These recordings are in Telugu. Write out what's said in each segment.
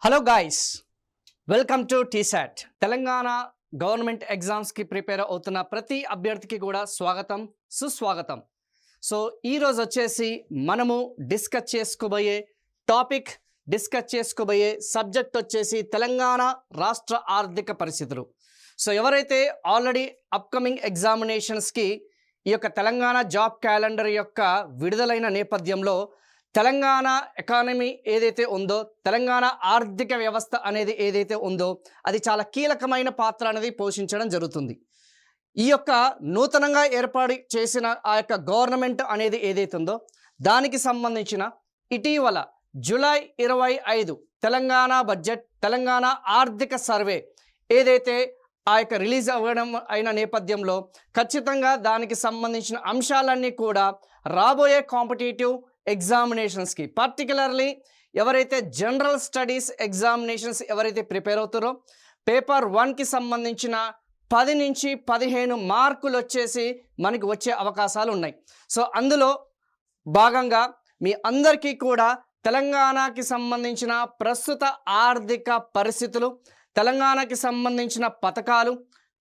Hello guys, welcome to T-SAT. Telangana government ఎగ్జామ్స్కి ప్రిపేర్ అవుతున్న ప్రతి అభ్యర్థికి కూడా స్వాగతం, సుస్వాగతం. సో ఈరోజు వచ్చేసి మనము డిస్కస్ చేసుకోబోయే సబ్జెక్ట్ వచ్చేసి తెలంగాణ రాష్ట్ర ఆర్థిక పరిస్థితులు. సో ఎవరైతే ఆల్రెడీ అప్కమింగ్ ఎగ్జామినేషన్స్కి ఈ యొక్క తెలంగాణ జాబ్ క్యాలెండర్ యొక్క విడుదలైన నేపథ్యంలో తెలంగాణ ఎకానమీ ఏదైతే ఉందో, తెలంగాణ ఆర్థిక వ్యవస్థ అనేది ఏదైతే ఉందో అది చాలా కీలకమైన పాత్ర అనేది పోషించడం జరుగుతుంది. ఈ యొక్క నూతనంగా ఏర్పాటు చేసిన ఆ యొక్క గవర్నమెంట్ అనేది ఏదైతే ఉందో దానికి సంబంధించిన ఇటీవల జూలై 25 తెలంగాణ బడ్జెట్, తెలంగాణ ఆర్థిక సర్వే ఏదైతే ఆ యొక్క రిలీజ్ అవ్వడం అయిన నేపథ్యంలో ఖచ్చితంగా దానికి సంబంధించిన అంశాలన్నీ కూడా రాబోయే కాంపిటేటివ్ ఎగ్జామినేషన్స్కి, పర్టికులర్లీ ఎవరైతే జనరల్ స్టడీస్ ఎగ్జామినేషన్స్ ఎవరైతే ప్రిపేర్ అవుతారో పేపర్ 1కి సంబంధించిన 10 నుంచి 15 మార్కులు వచ్చేసి మనకి వచ్చే అవకాశాలు ఉన్నాయి. సో అందులో భాగంగా మీ అందరికీ కూడా తెలంగాణకి సంబంధించిన ప్రస్తుత ఆర్థిక పరిస్థితులు, తెలంగాణకి సంబంధించిన పథకాలు,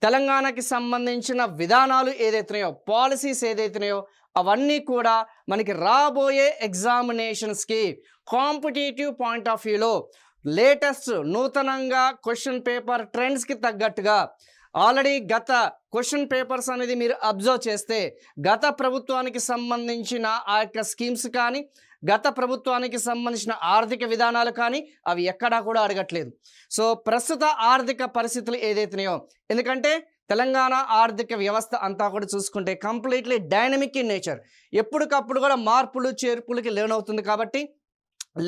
తెలంగాణకి సంబంధించిన విధానాలు ఏదైతున్నాయో, పాలసీస్ ఏదైతున్నాయో అవన్నీ కూడా మనకి రాబోయే ఎగ్జామినేషన్స్కి కాంపిటేటివ్ పాయింట్ ఆఫ్ వ్యూలో లేటెస్ట్ నూతనంగా క్వశ్చన్ పేపర్ ట్రెండ్స్కి తగ్గట్టుగా ఆల్రెడీ గత క్వశ్చన్ పేపర్స్ అనేది మీరు అబ్జర్వ్ చేస్తే గత ప్రభుత్వానికి సంబంధించిన ఆ యొక్క స్కీమ్స్ కానీ, గత ప్రభుత్వానికి సంబంధించిన ఆర్థిక విధానాలు కానీ అవి ఎక్కడా కూడా అడగట్లేదు. సో ప్రస్తుత ఆర్థిక పరిస్థితులు ఏదైతున్నాయో, ఎందుకంటే తెలంగాణ ఆర్థిక వ్యవస్థ అంతా కూడా చూసుకుంటే కంప్లీట్లీ డైనమిక్ ఇన్ నేచర్, ఎప్పటికప్పుడు కూడా మార్పులు చేర్పులకి లెర్న్ అవుతుంది. కాబట్టి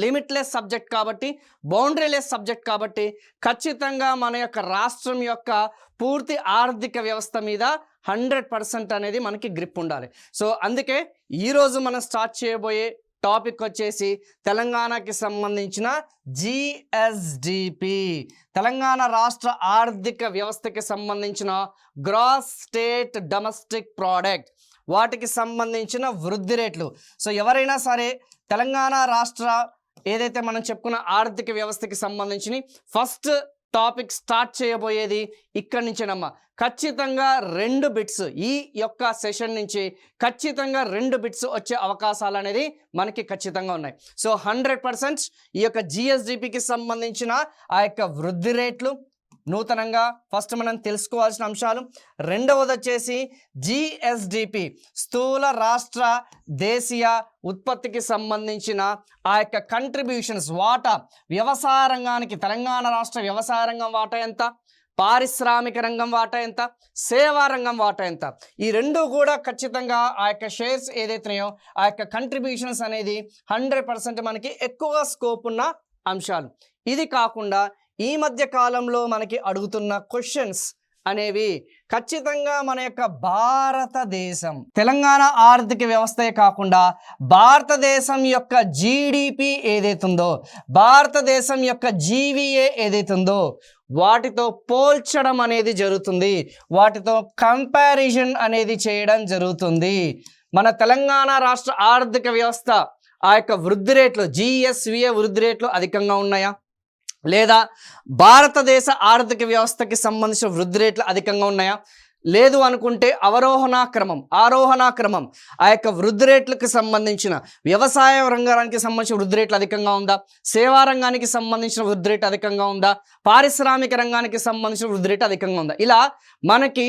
లిమిట్లెస్ సబ్జెక్ట్ కాబట్టి, బౌండరీలెస్ సబ్జెక్ట్ కాబట్టి ఖచ్చితంగా మన యొక్క రాష్ట్రం యొక్క పూర్తి ఆర్థిక వ్యవస్థ మీద 100% అనేది మనకి గ్రిప్ ఉండాలి. సో అందుకే ఈరోజు మనం స్టార్ట్ చేయబోయే టాపిక్ వచ్చేసి తెలంగాణకి సంబంధించిన జిఎస్డిపి, తెలంగాణ రాష్ట్ర ఆర్థిక వ్యవస్థకి సంబంధించిన గ్రాస్ స్టేట్ డొమెస్టిక్ ప్రోడక్ట్, వాటికి సంబంధించిన వృద్ధి రేట్లు. సో ఎవరైనా సరే తెలంగాణ రాష్ట్ర ఏదైతే మనం చెప్పుకున్న ఆర్థిక వ్యవస్థకి సంబంధించి ఫస్ట్ టాపిక్ స్టార్ట్ చేయబోయేది ఇక్కడి నుంచేనమ్మా. ఖచ్చితంగా 2 బిట్స్ ఈ యొక్క సెషన్ నుంచి ఖచ్చితంగా 2 బిట్స్ వచ్చే అవకాశాలు అనేది మనకి ఖచ్చితంగా ఉన్నాయి. సో 100% ఈ యొక్క జిఎస్డిపికి సంబంధించిన ఆ యొక్క వృద్ధి రేట్లు నూతనంగా ఫస్ట్ మనం తెలుసుకోవాల్సిన అంశాలు. రెండవది వచ్చేసి జిఎస్డిపి స్థూల రాష్ట్ర దేశీయ ఉత్పత్తికి సంబంధించిన ఆ యొక్క కంట్రిబ్యూషన్స్, వాటా, వ్యవసాయ రంగానికి తెలంగాణ రాష్ట్ర వ్యవసాయ రంగం వాటా ఎంత, పారిశ్రామిక రంగం వాటా ఎంత, సేవా రంగం వాటా ఎంత, ఈ రెండు కూడా ఖచ్చితంగా ఆ యొక్క షేర్స్ ఏదైతున్నాయో ఆ యొక్క కంట్రిబ్యూషన్స్ అనేది 100% మనకి ఎక్కువగా స్కోప్ ఉన్న అంశాలు. ఇది కాకుండా ఈ మధ్య కాలంలో మనకి అడుగుతున్న క్వశ్చన్స్ అనేవి ఖచ్చితంగా మన యొక్క భారతదేశం తెలంగాణ ఆర్థిక వ్యవస్థే కాకుండా భారతదేశం యొక్క జీడిపి ఏదైతుందో, భారతదేశం యొక్క జీవీఏ ఏదైతుందో వాటితో పోల్చడం అనేది జరుగుతుంది, వాటితో కంపారిజన్ అనేది చేయడం జరుగుతుంది. మన తెలంగాణ రాష్ట్ర ఆర్థిక వ్యవస్థ ఆ యొక్క వృద్ధి రేట్లు, జిఎస్విఏ వృద్ధి రేట్లు అధికంగా ఉన్నాయా, లేదా భారతదేశ ఆర్థిక వ్యవస్థకి సంబంధించిన వృద్ధి రేట్లు అధికంగా ఉన్నాయా, లేదు అనుకుంటే ఆరోహణ క్రమం ఆ యొక్క వృద్ధి రేట్లకు సంబంధించిన వ్యవసాయ రంగానికి సంబంధించిన వృద్ధి రేట్లు అధికంగా ఉందా, సేవా రంగానికి సంబంధించిన వృద్ధి రేటు అధికంగా ఉందా, పారిశ్రామిక రంగానికి సంబంధించిన వృద్ధి రేటు అధికంగా ఉందా, ఇలా మనకి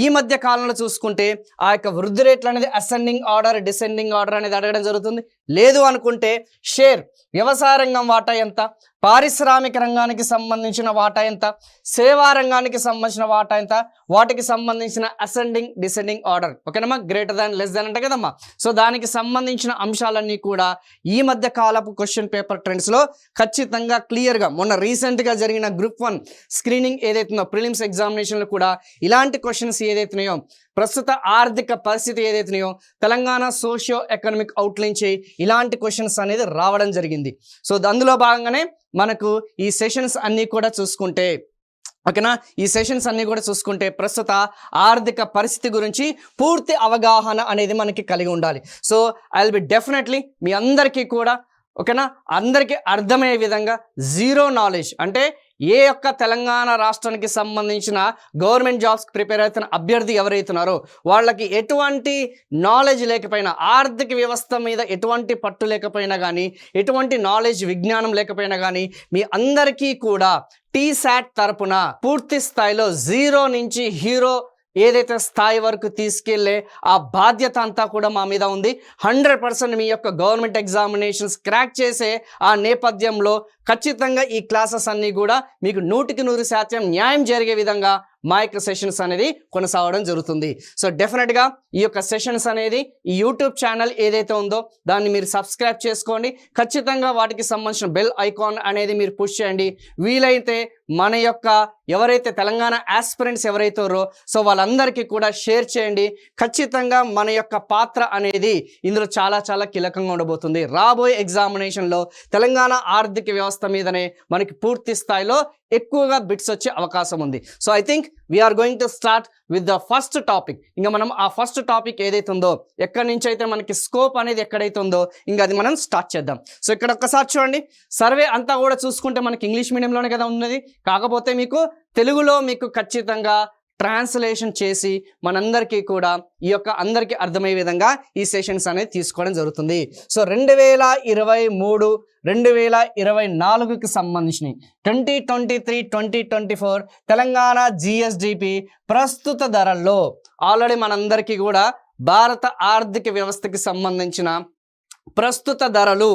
ఈ మధ్య కాలంలో చూసుకుంటే ఆ యొక్క వృద్ధి రేట్లు అనేది అసెండింగ్ ఆర్డర్, డిసెండింగ్ ఆర్డర్ అనేది అడగడం జరుగుతుంది. లేదు అనుకుంటే షేర్, వ్యవసాయ రంగం వాటా ఎంత, పారిశ్రామిక రంగానికి సంబంధించిన వాటా ఎంత, సేవా రంగానికి సంబంధించిన వాటా ఎంత, వాటికి సంబంధించిన అసెండింగ్ డిసెండింగ్ ఆర్డర్. ఓకేనమ్మా, గ్రేటర్ దాన్ లెస్ దాన్ అంటే కదమ్మా. సో దానికి సంబంధించిన అంశాలన్నీ కూడా ఈ మధ్య కాలపు క్వశ్చన్ పేపర్ ట్రెండ్స్లో ఖచ్చితంగా క్లియర్గా మొన్న రీసెంట్గా జరిగిన గ్రూప్ 1 స్క్రీనింగ్ ఏదైతుందో ప్రిలిమ్స్ ఎగ్జామినేషన్లో కూడా ఇలాంటి క్వశ్చన్స్ ఏదైతున్నాయో, ప్రస్తుత ఆర్థిక పరిస్థితి ఏదైతున్నాయో, తెలంగాణ సోషియో ఎకనామిక్ అవుట్లైన్ ఇలాంటి క్వశ్చన్స్ అనేది రావడం జరిగింది. సో అందులో భాగంగానే మనకు ఈ సెషన్స్ అన్నీ కూడా చూసుకుంటే, ఓకేనా, ఈ సెషన్స్ అన్నీ కూడా చూసుకుంటే ప్రస్తుత ఆర్థిక పరిస్థితి గురించి పూర్తి అవగాహన అనేది మనకి కలిగి ఉండాలి. So I will be definitely మీ అందరికీ కూడా ఓకేనా, అందరికీ అర్థమయ్యే విధంగా జీరో నాలెడ్జ్ అంటే ఏ యొక్క తెలంగాణ రాష్ట్రానికి సంబంధించిన గవర్నమెంట్ జాబ్స్కి ప్రిపేర్ అవుతున్న అభ్యర్థి ఎవరైతున్నారో వాళ్ళకి ఎటువంటి నాలెడ్జ్ లేకపోయినా, ఆర్థిక వ్యవస్థ మీద ఎటువంటి పట్టు లేకపోయినా కానీ, ఎటువంటి నాలెడ్జ్ విజ్ఞానం లేకపోయినా కానీ, మీ అందరికీ కూడా టీశాట్ తరపున పూర్తి స్థాయిలో జీరో నుంచి హీరో ఏదైతే స్థాయి వరకు తీసుకెళ్లే ఆ బాధ్యత అంతా కూడా మా మీద ఉంది. 100% మీ యొక్క గవర్నమెంట్ ఎగ్జామినేషన్స్ క్రాక్ చేసే ఆ నేపథ్యంలో ఖచ్చితంగా ఈ క్లాసెస్ అన్నీ కూడా మీకు 100% న్యాయం జరిగే విధంగా మా యొక్క సెషన్స్ అనేది కొనసాగడం జరుగుతుంది. సో డెఫినెట్గా ఈ యొక్క సెషన్స్ అనేది ఈ యూట్యూబ్ ఛానల్ ఏదైతే ఉందో దాన్ని మీరు సబ్స్క్రైబ్ చేసుకోండి. ఖచ్చితంగా వాటికి సంబంధించిన బెల్ ఐకాన్ అనేది మీరు పుష్ చేయండి. వీలైతే మన యొక్క ఎవరైతే తెలంగాణ ఆస్పిరెంట్స్ ఎవరైతారో సో వాళ్ళందరికీ కూడా షేర్ చేయండి. ఖచ్చితంగా మన యొక్క పాత్ర అనేది ఇందులో చాలా చాలా కీలకంగా ఉండబోతుంది. రాబోయే ఎగ్జామినేషన్లో తెలంగాణ ఆర్థిక వ్యవస్థ మీదనే మనకి పూర్తి స్థాయిలో ఎక్కువగా బిట్స్ వచ్చే అవకాశం ఉంది. So I think we are going to start with the first topic. ఇంకా మనం ఆ ఫస్ట్ టాపిక్ ఏదైతే ఉందో, ఎక్కడి నుంచి అయితే మనకి స్కోప్ అనేది ఎక్కడైతే ఉందో ఇంకా అది మనం స్టార్ట్ చేద్దాం. సో ఇక్కడ ఒక్కసారి చూడండి, సర్వే అంతా కూడా చూసుకుంటే మనకి ఇంగ్లీష్ మీడియంలోనే కదా ఉన్నది, కాకపోతే మీకు తెలుగులో మీకు ఖచ్చితంగా ట్రాన్స్లేషన్ చేసి మనందరికీ కూడా ఈ యొక్క అందరికీ అర్థమయ్యే విధంగా ఈ సెషన్స్ అనేది తీసుకోవడం జరుగుతుంది. సో 2023 2024కి సంబంధించినవి 2023-2024 తెలంగాణ జిఎస్డిపి ప్రస్తుత ధరల్లో ఆల్రెడీ మనందరికీ కూడా భారత ఆర్థిక వ్యవస్థకి సంబంధించిన ప్రస్తుత ధరలు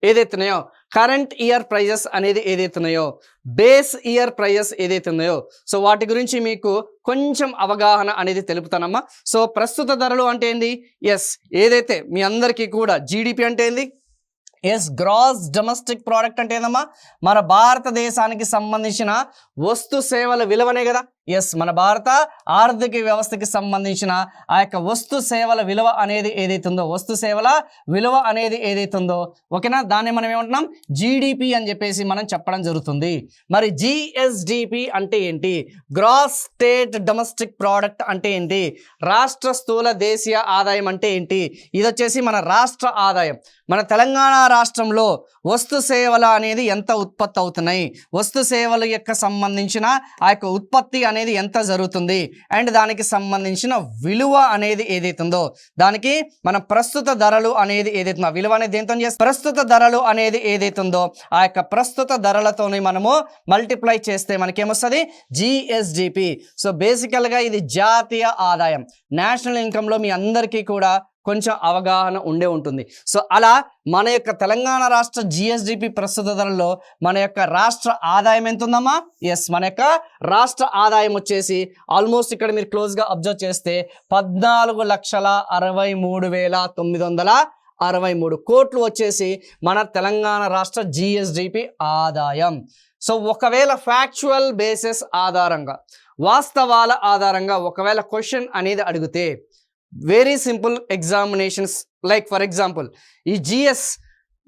ఏదైతున్నాయో, కరెంట్ ఇయర్ ప్రైజెస్ అనేది ఏదైతున్నాయో, బేస్ ఇయర్ ప్రైజెస్ ఏదైతున్నాయో, సో వాటి గురించి మీకు కొంచెం అవగాహన అనేది తెలుపుతానమ్మా. సో ప్రస్తుత ధరలు అంటే ఏంది? ఎస్, ఏదైతే మీ అందరికీ కూడా జీడిపి అంటే ఏంది? ఎస్, గ్రాస్ డొమెస్టిక్ ప్రోడక్ట్ అంటే ఏందమ్మా? మన భారతదేశానికి సంబంధించిన వస్తు సేవల విలువనే కదా. ఎస్, మన భారత ఆర్థిక వ్యవస్థకి సంబంధించిన ఆ యొక్క వస్తు సేవల విలువ అనేది ఏదైతుందో, వస్తు సేవల విలువ అనేది ఏదైతుందో ఓకేనా, దాన్ని మనం ఏమంటున్నాం? జీడిపి అని చెప్పేసి మనం చెప్పడం జరుగుతుంది. మరి జిఎస్డిపి అంటే ఏంటి? గ్రాస్ స్టేట్ డొమెస్టిక్ ప్రోడక్ట్ అంటే ఏంటి? రాష్ట్ర స్థూల దేశీయ ఆదాయం అంటే ఏంటి? ఇది వచ్చేసి మన రాష్ట్ర ఆదాయం. మన తెలంగాణ రాష్ట్రంలో వస్తు సేవల అనేది ఎంత ఉత్పత్తి అవుతున్నాయి, వస్తు సేవల యొక్క సంబంధించిన ఆ యొక్క ఉత్పత్తి అనేది ఎంత జరుగుతుంది, అండ్ దానికి సంబంధించిన విలువ అనేది ఏదైతుందో దానికి మన ప్రస్తుత ధరలు అనేది ఏదైతుందో, విలువ అనేది దేంతో చేస్తే ప్రస్తుత ధరలు అనేది ఏదైతుందో ఆ యొక్క ప్రస్తుత ధరలతోని మనము మల్టిప్లై చేస్తే మనకేమొస్తుంది? జిఎస్డిపి. సో బేసికల్గా ఇది జాతీయ ఆదాయం, నేషనల్ ఇన్కంలో మీ అందరికీ కూడా కొంచెం అవగాహన ఉండే ఉంటుంది. సో అలా మన యొక్క తెలంగాణ రాష్ట్ర జిఎస్డిపి ప్రస్తుత ధరల్లో మన యొక్క రాష్ట్ర ఆదాయం ఎంత ఉందమ్మా? ఎస్, మన యొక్క రాష్ట్ర ఆదాయం వచ్చేసి ఆల్మోస్ట్ ఇక్కడ మీరు క్లోజ్గా అబ్జర్వ్ చేస్తే 14,63,963 కోట్లు వచ్చేసి మన తెలంగాణ రాష్ట్ర జిఎస్డిపి ఆదాయం. సో ఒకవేళ ఫ్యాక్చువల్ బేసిస్ ఆధారంగా, వాస్తవాల ఆధారంగా ఒకవేళ క్వశ్చన్ అనేది అడిగితే, very simple examinations like for example ఈ జిఎస్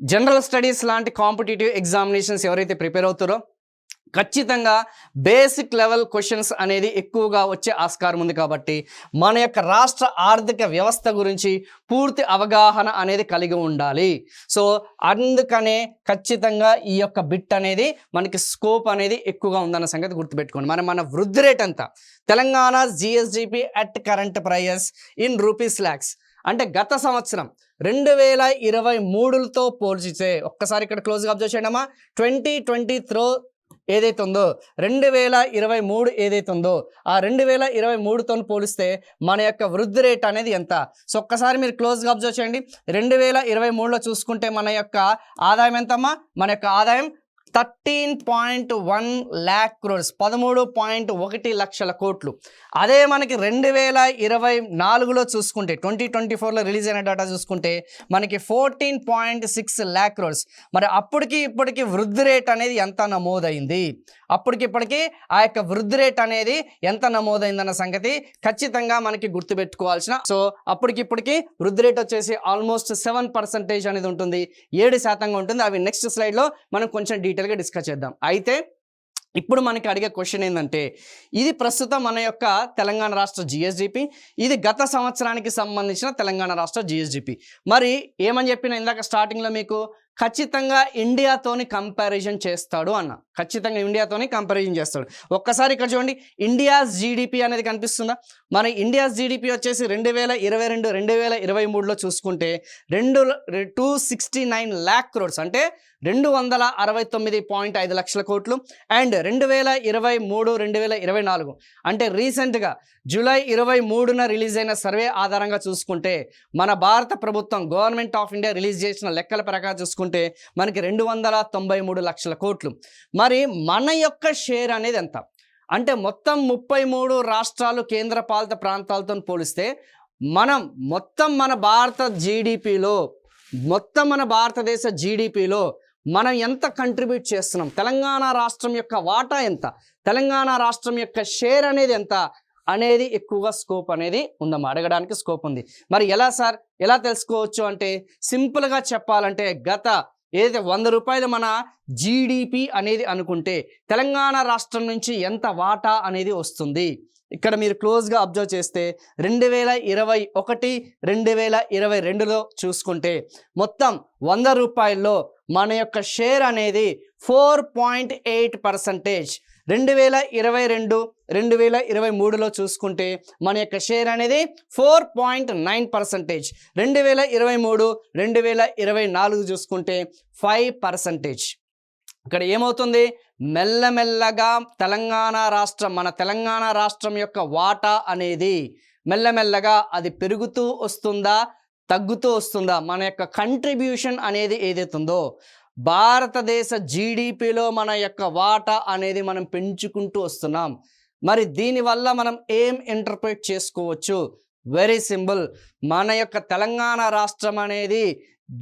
జనరల్ స్టడీస్ లాంటి కాంపిటేటివ్ ఎగ్జామినేషన్స్ ఎవరైతే ప్రిపేర్ అవుతారో ఖచ్చితంగా బేసిక్ లెవెల్ క్వశ్చన్స్ అనేది ఎక్కువగా వచ్చే ఆస్కారం ఉంది. కాబట్టి మన యొక్క రాష్ట్ర ఆర్థిక వ్యవస్థ గురించి పూర్తి అవగాహన అనేది కలిగి ఉండాలి. సో అందుకనే ఖచ్చితంగా ఈ యొక్క బిట్ అనేది మనకి స్కోప్ అనేది ఎక్కువగా ఉందన్న సంగతి గుర్తుపెట్టుకోండి. మన వృద్ధి రేట్ అంతా Telangana GSDP at current price in rupees lakhs అంటే గత సంవత్సరం 2023తో పోల్చితే ఒక్కసారి ఇక్కడ క్లోజ్గా అబ్జర్వ్ చేయడమా, 2023 ఏదైతే ఉందో 2023 ఏదైతే ఉందో ఆ 2023తో పోలిస్తే మన యొక్క వృద్ధి రేట్ అనేది ఎంత? సో ఒక్కసారి మీరు క్లోజ్గా అబ్జర్వ్ చేయండి. 2023లో చూసుకుంటే మన యొక్క ఆదాయం ఎంతమ్మా? మన యొక్క ఆదాయం 13.1 lakh crores, 13.1 లక్షల కోట్లు. అదే మనకి 2024లో చూసుకుంటే 2024లో రిలీజ్ అయిన డేటా చూసుకుంటే మనకి 14.6 lakh crores. మరి అప్పటికి ఇప్పటికి వృద్ధి రేట్ అనేది ఎంత నమోదైంది? అప్పటికిప్పటికి ఆ యొక్క వృద్ధి రేట్ అనేది ఎంత నమోదైందన్న సంగతి ఖచ్చితంగా మనకి గుర్తుపెట్టుకోవాల్సిన. సో అప్పటికిప్పటికి వృద్ధి రేట్ వచ్చేసి ఆల్మోస్ట్ 7% అనేది ఉంటుంది, 7% ఉంటుంది. అవి నెక్స్ట్ స్లైడ్లో మనం కొంచెం డీటెయిల్గా డిస్కస్ చేద్దాం. అయితే ఇప్పుడు మనకి అడిగే క్వశ్చన్ ఏంటంటే, ఇది ప్రస్తుతం మన యొక్క తెలంగాణ రాష్ట్ర జిఎస్డిపి, ఇది గత సంవత్సరానికి సంబంధించిన తెలంగాణ రాష్ట్ర జిఎస్డిపి. మరి ఏమని చెప్పిన ఇందాక స్టార్టింగ్లో మీకు, ఖచ్చితంగా ఇండియాతోని కంపారిజన్ చేస్తాడు అన్న. ఖచ్చితంగా ఇండియాతోని కంపారిజన్ చేస్తాడు. ఒక్కసారి ఇక్కడ చూడండి, ఇండియాస్ జీడిపి అనేది కనిపిస్తుందా? మన ఇండియాస్ జీడిపి వచ్చేసి 2022 2023లో చూసుకుంటే 269 lakh crores అంటే 269.5 లక్షల కోట్లు. అండ్ 2023 2024 అంటే రీసెంట్గా జూలై 23న రిలీజ్ అయిన సర్వే ఆధారంగా చూసుకుంటే, మన భారత ప్రభుత్వం గవర్నమెంట్ ఆఫ్ ఇండియా రిలీజ్ చేసిన లెక్కల ప్రకారం చూసుకుంటే మనకి 293 లక్షల కోట్లు. మరి మన యొక్క షేర్ అనేది ఎంత అంటే, మొత్తం 33 రాష్ట్రాలు కేంద్రపాలిత ప్రాంతాలతో పోలిస్తే మనం మొత్తం మన భారత జీడిపిలో, మొత్తం మన భారతదేశ జీడిపిలో మనం ఎంత కంట్రిబ్యూట్ చేస్తున్నాం, తెలంగాణ రాష్ట్రం యొక్క వాటా ఎంత, తెలంగాణ రాష్ట్రం యొక్క షేర్ అనేది ఎంత అనేది ఎక్కువగా స్కోప్ అనేది ఉందమ్మా, అడగడానికి స్కోప్ ఉంది. మరి ఎలా సార్, ఎలా తెలుసుకోవచ్చు అంటే, సింపుల్గా చెప్పాలంటే గత ఏదైతే 100 రూపాయలు మన జీడిపి అనేది అనుకుంటే తెలంగాణ రాష్ట్రం నుంచి ఎంత వాటా అనేది వస్తుంది. ఇక్కడ మీరు క్లోజ్గా అబ్జర్వ్ చేస్తే 2021 2022లో చూసుకుంటే మొత్తం 100 రూపాయల్లో మన యొక్క షేర్ అనేది 4.8%. 2022 2023లో చూసుకుంటే మన యొక్క షేర్ అనేది 4.9%. 2023 2024 చూసుకుంటే 5%. ఇక్కడ ఏమవుతుంది, మెల్లమెల్లగా తెలంగాణ రాష్ట్రం, మన తెలంగాణ రాష్ట్రం యొక్క వాటా అనేది మెల్లమెల్లగా అది పెరుగుతూ వస్తుందా, తగ్గుతూ వస్తుందా, మన యొక్క కంట్రిబ్యూషన్ అనేది ఏదైతుందో భారతదేశ జీడిపిలో మన యొక్క వాటా అనేది మనం పెంచుకుంటూ వస్తున్నాం. మరి దీనివల్ల మనం ఏం ఇంటర్ప్రిట్ చేసుకోవచ్చు? వెరీ సింపుల్, మన యొక్క తెలంగాణ రాష్ట్రం అనేది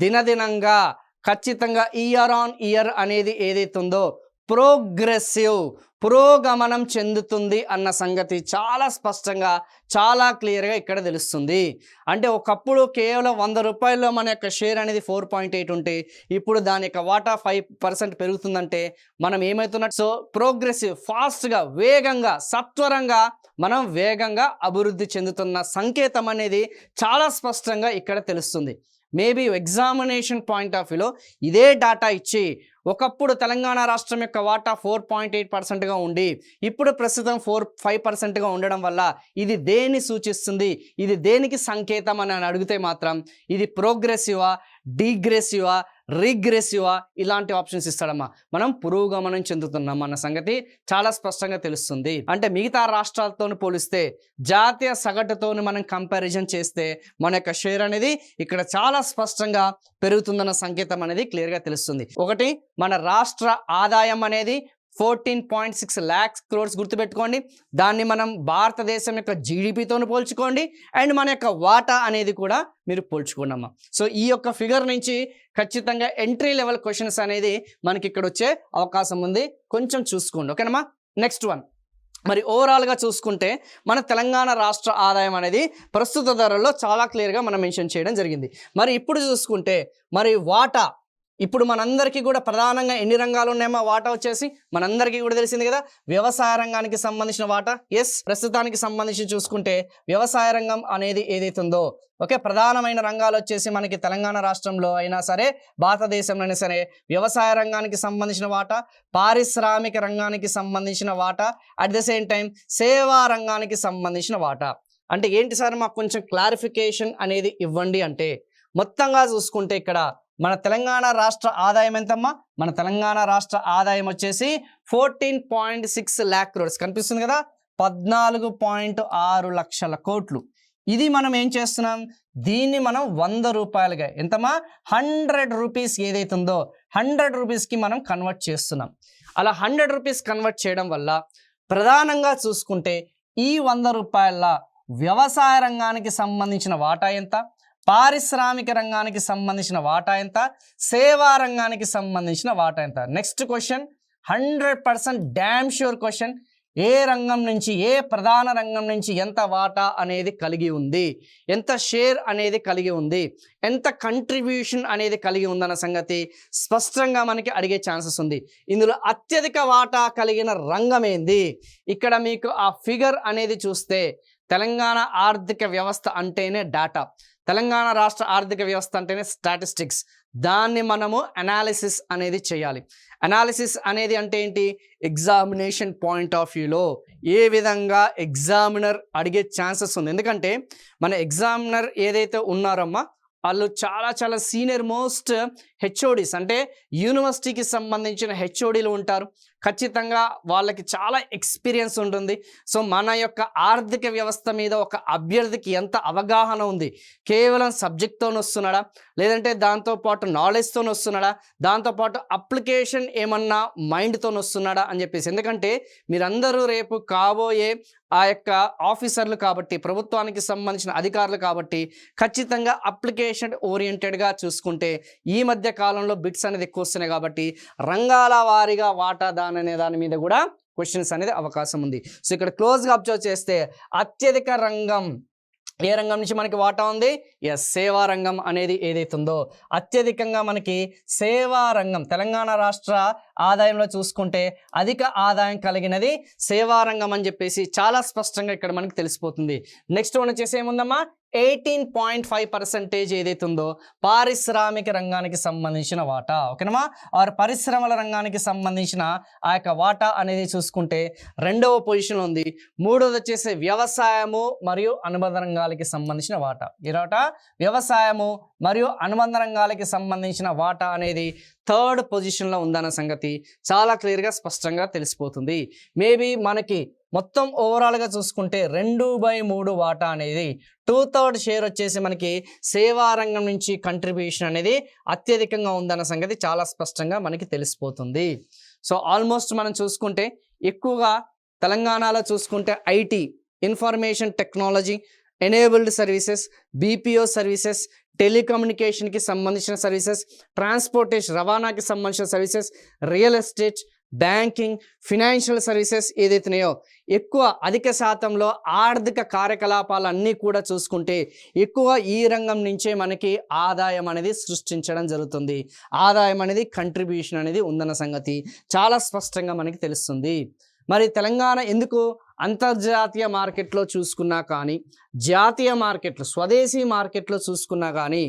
దినదినంగా ఖచ్చితంగా ఇయర్ ఆన్ ఇయర్ అనేది ఏదైతుందో ప్రోగ్రెసివ్, పురోగమనం చెందుతుంది అన్న సంగతి చాలా స్పష్టంగా, చాలా క్లియర్గా ఇక్కడ తెలుస్తుంది. అంటే ఒకప్పుడు కేవలం 100 రూపాయల్లో మన యొక్క షేర్ అనేది 4.8 ఉంటే ఇప్పుడు దాని యొక్క వాటా 5% పెరుగుతుందంటే మనం ఏమవుతున్నట్టు, సో ప్రోగ్రెసివ్, ఫాస్ట్గా, వేగంగా, సత్వరంగా మనం వేగంగా అభివృద్ధి చెందుతున్న సంకేతం అనేది చాలా స్పష్టంగా ఇక్కడ తెలుస్తుంది. మేబీ ఎగ్జామినేషన్ పాయింట్ ఆఫ్ వ్యూలో ఇదే డాటా ఇచ్చి ఒకప్పుడు తెలంగాణ రాష్ట్రం యొక్క వాటా 4.8%గా ఉండి ఇప్పుడు ప్రస్తుతం 5%గా ఉండడం వల్ల ఇది దేన్ని సూచిస్తుంది, ఇది దేనికి సంకేతం అని అడిగితే మాత్రం ఇది ప్రోగ్రెసివా, డిగ్రెసివా, రిగ్రెసివా ఇలాంటి ఆప్షన్స్ ఇస్తాడమ్మా. మనం పురోగమనం చెందుతున్నాం అన్న సంగతి చాలా స్పష్టంగా తెలుస్తుంది. అంటే మిగతా రాష్ట్రాలతో పోలిస్తే జాతీయ సగటుతో మనం కంపారిజన్ చేస్తే మన యొక్క షేర్ అనేది ఇక్కడ చాలా స్పష్టంగా పెరుగుతుందన్న సంకేతం అనేది క్లియర్గా తెలుస్తుంది. ఒకటి, మన రాష్ట్ర ఆదాయం అనేది 14.6 lakhs crores గుర్తుపెట్టుకోండి. దాన్ని మనం భారతదేశం యొక్క జీడిపితో పోల్చుకోండి అండ్ మన యొక్క వాటా అనేది కూడా మీరు పోల్చుకోండమ్మా. సో ఈ యొక్క ఫిగర్ నుంచి ఖచ్చితంగా ఎంట్రీ లెవెల్ క్వశ్చన్స్ అనేది మనకి ఇక్కడ వచ్చే అవకాశం ఉంది, కొంచెం చూసుకోండి. ఓకేనమ్మా. నెక్స్ట్ వన్, మరి ఓవరాల్గా చూసుకుంటే మన తెలంగాణ రాష్ట్ర ఆదాయం అనేది ప్రస్తుత ధరల్లో చాలా క్లియర్గా మనం మెన్షన్ చేయడం జరిగింది. మరి ఇప్పుడు చూసుకుంటే మరి వాటా, ఇప్పుడు మనందరికీ కూడా ప్రధానంగా ఎన్ని రంగాలు ఉన్నాయమ్మా? వాటా వచ్చేసి మనందరికీ కూడా తెలిసింది కదా, వ్యవసాయ రంగానికి సంబంధించిన వాటా. ఎస్, ప్రస్తుతానికి సంబంధించి చూసుకుంటే వ్యవసాయ రంగం అనేది ఏదైతుందో, ఓకే, ప్రధానమైన రంగాలు వచ్చేసి మనకి తెలంగాణ రాష్ట్రంలో అయినా సరే భారతదేశంలో అయినా సరే వ్యవసాయ రంగానికి సంబంధించిన వాటా, పారిశ్రామిక రంగానికి సంబంధించిన వాటా, అట్ ద సేమ్ టైం సేవా రంగానికి సంబంధించిన వాటా. అంటే ఏంటి సార్, మాకు కొంచెం క్లారిఫికేషన్ అనేది ఇవ్వండి అంటే, మొత్తంగా చూసుకుంటే ఇక్కడ మన తెలంగాణ రాష్ట్ర ఆదాయం ఎంతమ్మా? మన తెలంగాణ రాష్ట్ర ఆదాయం వచ్చేసి 14.6 lakh crores కనిపిస్తుంది కదా, 14.6 లక్షల కోట్లు. ఇది మనం ఏం చేస్తున్నాం, దీన్ని మనం 100 రూపాయలుగా, ఎంతమా 100 రూపీస్ ఏదైతుందో 100 రూపీస్కి మనం కన్వర్ట్ చేస్తున్నాం. అలా 100 రూపీస్ కన్వర్ట్ చేయడం వల్ల ప్రధానంగా చూసుకుంటే ఈ 100 రూపాయల వ్యవసాయ రంగానికి సంబంధించిన వాటా ఎంత, పారిశ్రామిక రంగానికి సంబంధించిన వాటా ఎంత, సేవా రంగానికి సంబంధించిన వాటా ఎంత. Next question 100% damn sure question, ఏ రంగం నుంచి, ఏ ప్రధాన రంగం నుంచి ఎంత వాటా అనేది కలిగి ఉంది, ఎంత షేర్ అనేది కలిగి ఉంది, ఎంత కంట్రిబ్యూషన్ అనేది కలిగి ఉందన్న సంగతి స్పష్టంగా మనకి అడిగే ఛాన్సెస్ ఉంది. ఇందులో అత్యధిక వాటా కలిగిన రంగం ఏంది? ఇక్కడ మీకు ఆ ఫిగర్ అనేది చూస్తే తెలంగాణ ఆర్థిక వ్యవస్థ అంటేనే డాటా, తెలంగాణ రాష్ట్ర ఆర్థిక వ్యవస్థ అంటేనే స్టాటిస్టిక్స్. దాన్ని మనము అనాలిసిస్ అనేది చేయాలి. అనాలిసిస్ అనేది అంటే ఏంటి? ఎగ్జామినేషన్ పాయింట్ ఆఫ్ వ్యూలో ఏ విధంగా ఎగ్జామినర్ అడిగే ఛాన్సెస్ ఉంది. ఎందుకంటే మన ఎగ్జామినర్ ఏదైతే ఉన్నారమ్మా వాళ్ళు చాలా సీనియర్ మోస్ట్ హెచ్ఓడీస్, అంటే యూనివర్సిటీకి సంబంధించిన హెచ్ఓడీలు ఉంటారు. ఖచ్చితంగా వాళ్ళకి చాలా ఎక్స్పీరియన్స్ ఉంటుంది. సో మన యొక్క ఆర్థిక వ్యవస్థ మీద ఒక అభ్యర్థికి ఎంత అవగాహన ఉంది, కేవలం సబ్జెక్ట్తో వస్తున్నాడా, లేదంటే దాంతోపాటు నాలెడ్జ్తో వస్తున్నాడా, దాంతోపాటు అప్లికేషన్ ఏమన్నా మైండ్తో వస్తున్నాడా అని చెప్పేసి. ఎందుకంటే మీరందరూ రేపు కాబోయే ఆ యొక్క ఆఫీసర్లు కాబట్టి, ప్రభుత్వానికి సంబంధించిన అధికారులు కాబట్టి ఖచ్చితంగా అప్లికేషన్ ఓరియంటెడ్గా చూసుకుంటే ఈ మధ్య కాలంలో బిట్స్ అనేది ఎక్కువ వస్తున్నాయి కాబట్టి రంగాల వారీగా వాటా అనే దాని మీద కూడా క్వశ్చన్స్ అనేది అవకాశం ఉంది. సో ఇక్కడ క్లోజ్గా అబ్జర్వ్ చేస్తే అత్యధిక రంగం ఏ రంగం నుంచి మనకి వాటా ఉంది? ఎస్, సేవా రంగం అనేది ఏదైతే ఉందో అత్యధికంగా మనకి సేవా రంగం, తెలంగాణ రాష్ట్ర ఆదాయంలో చూసుకుంటే అధిక ఆదాయం కలిగినది సేవా రంగం అని చెప్పేసి చాలా స్పష్టంగా ఇక్కడ మనకి తెలిసిపోతుంది. నెక్స్ట్ వన్ వచ్చేసి ఏముందమ్మా, 18.5% ఏదైతే ఉందో పారిశ్రామిక రంగానికి సంబంధించిన వాటా. ఓకేనమ్మా, ఆరు పరిశ్రమల రంగానికి సంబంధించిన ఆ యొక్క వాటా అనేది చూసుకుంటే రెండవ పొజిషన్లో ఉంది. మూడవది వచ్చేసి వ్యవసాయము మరియు అనుబంధ రంగాలకి సంబంధించిన వాటా. వ్యవసాయము మరియు అనుబంధ రంగాలకి సంబంధించిన వాటా అనేది థర్డ్ పొజిషన్లో ఉందన్న సంగతి చాలా క్లియర్గా స్పష్టంగా తెలిసిపోతుంది. మేబీ మనకి మొత్తం ఓవరాల్గా చూసుకుంటే 2/3 వాటా అనేది 2/3 షేర్ వచ్చేసి మనకి సేవా రంగం నుంచి కంట్రిబ్యూషన్ అనేది అత్యధికంగా ఉందన్న సంగతి చాలా స్పష్టంగా మనకి తెలిసిపోతుంది. సో ఆల్మోస్ట్ మనం చూసుకుంటే ఎక్కువగా తెలంగాణలో చూసుకుంటే IT, information technology, enabled services, BPO services, టెలికమ్యూనికేషన్కి సంబంధించిన సర్వీసెస్, ట్రాన్స్పోర్టేషన్ రవాణాకి సంబంధించిన services, real estate, banking, financial services ఏదైతున్నాయో ఎక్కువ అధిక శాతంలో ఆర్థిక కార్యకలాపాలన్నీ కూడా చూసుకుంటే ఎక్కువ ఈ రంగం నుంచే మనకి ఆదాయం అనేది సృష్టించడం జరుగుతుంది. ఆదాయం అనేది కంట్రిబ్యూషన్ అనేది ఉందన్న సంగతి చాలా స్పష్టంగా మనకి తెలుస్తుంది. మరి తెలంగాణ ఎందుకు అంతర్జాతీయ మార్కెట్లో చూసుకున్నా కానీ, జాతీయ మార్కెట్లో స్వదేశీ మార్కెట్లో చూసుకున్నా కానీ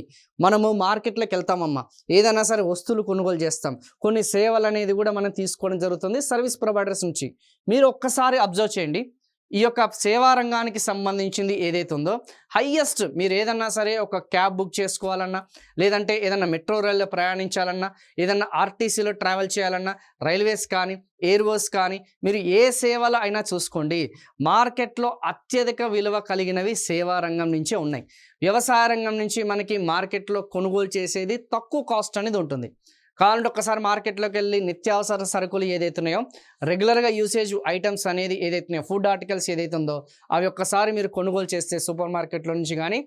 మనము మార్కెట్లోకి వెళ్తామమ్మా, ఏదైనా సరే వస్తువులు కొనుగోలు చేస్తాం, కొన్ని సేవలు అనేది కూడా మనం తీసుకోవడం జరుగుతుంది సర్వీస్ ప్రొవైడర్స్ నుంచి. మీరు ఒక్కసారి అబ్జర్వ్ చేయండి, ఈ యొక్క సేవా రంగానికి సంబంధించింది ఏదైతే ఉందో హైయెస్ట్ మీరు ఏదన్నా సరే ఒక క్యాబ్ బుక్ చేసుకోవాలన్నా, లేదంటే ఏదన్నా మెట్రో రైల్లో ప్రయాణించాలన్నా, ఏదన్నా ఆర్టీసీలో ట్రావెల్ చేయాలన్నా, రైల్వేస్ కానీ ఎయిర్వేస్ కానీ మీరు ఏ సేవలు అయినా చూసుకోండి, మార్కెట్లో అత్యధిక విలువ కలిగినవి సేవా రంగం నుంచే ఉన్నాయి. వ్యవసాయ రంగం నుంచి మనకి మార్కెట్లో కొనుగోలు చేసేది తక్కువ కాస్ట్ అనేది ఉంటుంది. కావాలంటే ఒక్కసారి మార్కెట్లోకి వెళ్ళి నిత్యావసర సరుకులు ఏదైతున్నాయో, రెగ్యులర్గా యూసేజ్ ఐటమ్స్ అనేది ఏదైతున్నాయో, ఫుడ్ ఆర్టికల్స్ ఏదైతే ఉందో అవి ఒక్కసారి మీరు కొనుగోలు చేస్తే సూపర్ మార్కెట్లో నుంచి కానీ